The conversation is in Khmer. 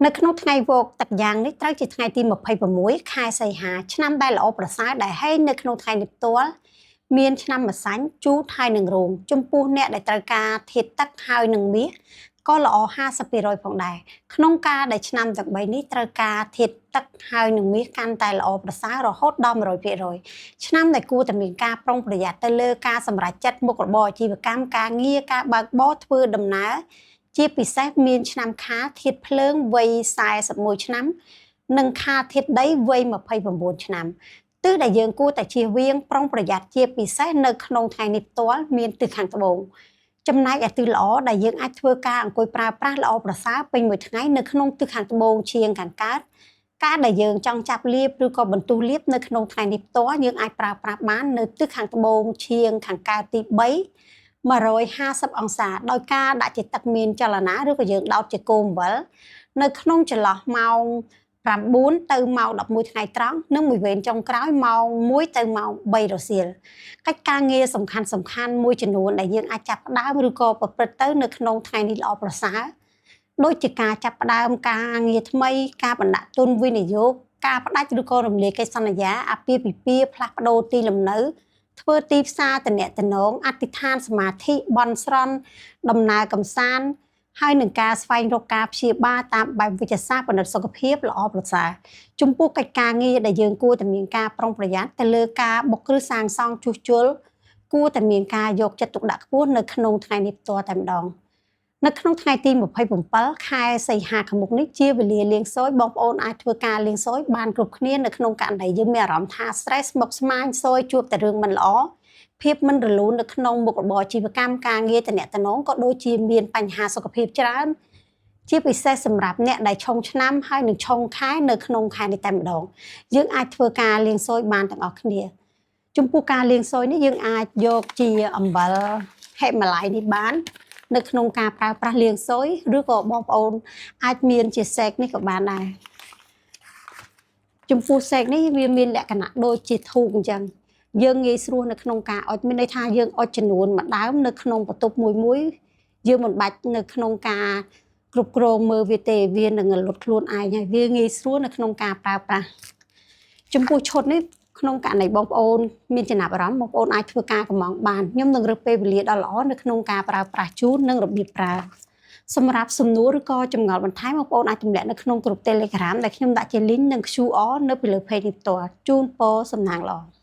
នៅក្នុងថ្ងៃវោកទឹកយ៉ាងនេះត្រូវជាថ្ងៃទី26ខែសីហាឆ្នាំដែលល្អប្រសើរដែលហែងនៅក្នុងថ្ងៃនេះផ្ទាល់មានឆ្នាំម្សាញ់ជូតហើយនឹងរោងចំពោះអ្នកដែលត្រូវការធាតុទឹកហើយនឹងមាសក៏ល្អ50%ផងដែរក្នុងការដែលឆ្នាំទាំង3នេះត្រូវការធាតុទឹកហើយនឹងមាសកាន់តែល្អប្រសើររហូតដល់100%ឆ្នាំដែលគួរតែមានការប្រុងប្រយ័ត្នទៅលើការសម្រេចចិត្តមុខរបរអាជីវកម្មការងារការបើកបរធ្វើដំណើរជាពិសេសមានឆ្នាំខាលធាតុភ្លើងវ័យ41ឆ្នាំនិងខាលធាតុដីវ័យ29ឆ្នាំទិសដែលយើងគួរតែជៀសវាងប្រុងប្រយ័ត្នជាពិសេសនៅក្នុងថ្ងៃនេះផ្ទាល់មានទិសខាងត្បូងចំណែកឯទិសល្អដែលយើងអាចធ្វើការអង្គុយប្រើប្រាស់ល្អប្រសើរពេញមួយថ្ងៃនៅក្នុងទិសខាងត្បូងឈៀងខាងកើតការដែលយើងចង់ចាប់លាបឬក៏បន្ទុះលាបនៅក្នុងថ្ងៃនេះផ្ទាល់យើងអាចប្រើប្រាស់បាននៅទិសខាងត្បូងឈៀងខាងកើតទី3 150អង្សាដោយការដាក់ជាទឹកមានចលនាឬក៏យើងដោតជាគោមអំបិលនៅក្នុងចន្លោះម៉ោង9ទៅម៉ោង11ថ្ងៃត្រង់និងមួយវេនចុងក្រោយម៉ោង1ទៅម៉ោង3រសៀលកិច្ចការងារសំខាន់មួយចំនួនដែលយើងអាចចាប់ផ្ដើមឬក៏ប្រព្រឹត្តទៅនៅក្នុងថ្ងៃនេះល្អប្រសើរដូចជាការចាប់ផ្ដើមការងារថ្មីការបណ្ដាក់ទុនវិនិយោគការផ្ដាច់ឬក៏រំលាយកិច្ចសន្យាអាពាហ៍ពិពាហ៍ផ្លាស់ប្ដូរទីលំនៅធ្វើទីផ្សារតំណងអធិដ្ឋានសមាធិបន់ស្រន់ដំណើរកម្សាន្តហើយនឹងការស្វែងរកការព្យាបាលតាមបែបវិទ្យាសាស្ត្របណ្ឌិតសុខភាពល្អប្រសើរចំពោះកិច្ចការងារដែលយើងគួរតែមានការប្រុងប្រយ័ត្នទៅលើការបុកគ្រឹះសាងសង់ជួសជុលគួរតែមានការយកចិត្តទុកដាក់ខ្ពស់នៅក្នុងថ្ងៃនេះផ្ទាល់តែម្ដងនៅក្នុងថ្ងៃទី27ខែសីហាខាងមុខនេះជាវេលាលេងសើចបងប្អូនអាចធ្វើការលេងសើចបានគ្រប់គ្នានៅក្នុងករណីយើងមានអារម្មណ៍ថា stress ស្មុគស្មាញសើចជួបតែរឿងមិនល្អភាពមិនរលូននៅក្នុងមុខរបរអាជីវកម្មការងារតំណងក៏ដូចជាមានបញ្ហាសុខភាពច្រើនជាពិសេសសម្រាប់អ្នកដែលឆុងឆ្នាំហើយនឹងឆុងខែនៅក្នុងខែនេះតែម្ដងយើងអាចធ្វើការលេងសើចបានទាំងអស់គ្នាចំពោះការលេងសើចនេះយើងអាចយកជាអំបិលហេម៉ាឡៃនេះបាននៅក្នុងការប្រើប្រាស់លាងសើចឬក៏បងប្អូនអាចមានជាសេកនេះក៏បានដែរចំពោះសេកនេះវាមានលក្ខណៈដូចជាធូបអញ្ចឹងយើងងាយស្រួលនៅក្នុងការអុជមានន័យថាយើងអុជចំនួនមួយដើមនៅក្នុងបន្ទប់មួយយើងមិនបាច់នៅក្នុងការគ្រប់គ្រងមើលវាទេវានឹងលុតខ្លួនឯងហើយវាងាយស្រួលនៅក្នុងការប្រើប្រាស់ចំពោះឈុតនេះក្នុងករណីបងប្អូនមានចំណាប់អារម្មណ៍បងប្អូនអាចធ្វើការកម្មង់បានខ្ញុំនឹងរើសពេលវេលាដ៏ល្អនៅក្នុងការប្រើប្រាស់ជូននិងរបៀបប្រើសម្រាប់សំណួរឬក៏ចម្ងល់បន្ថែមបងប្អូនអាចទម្លាក់នៅក្នុងក្រុម Telegram ដែលខ្ញុំដាក់ជា link និង QR នៅពីលើ page នេះផ្ទាល់ជូនពរសំណាងល្អ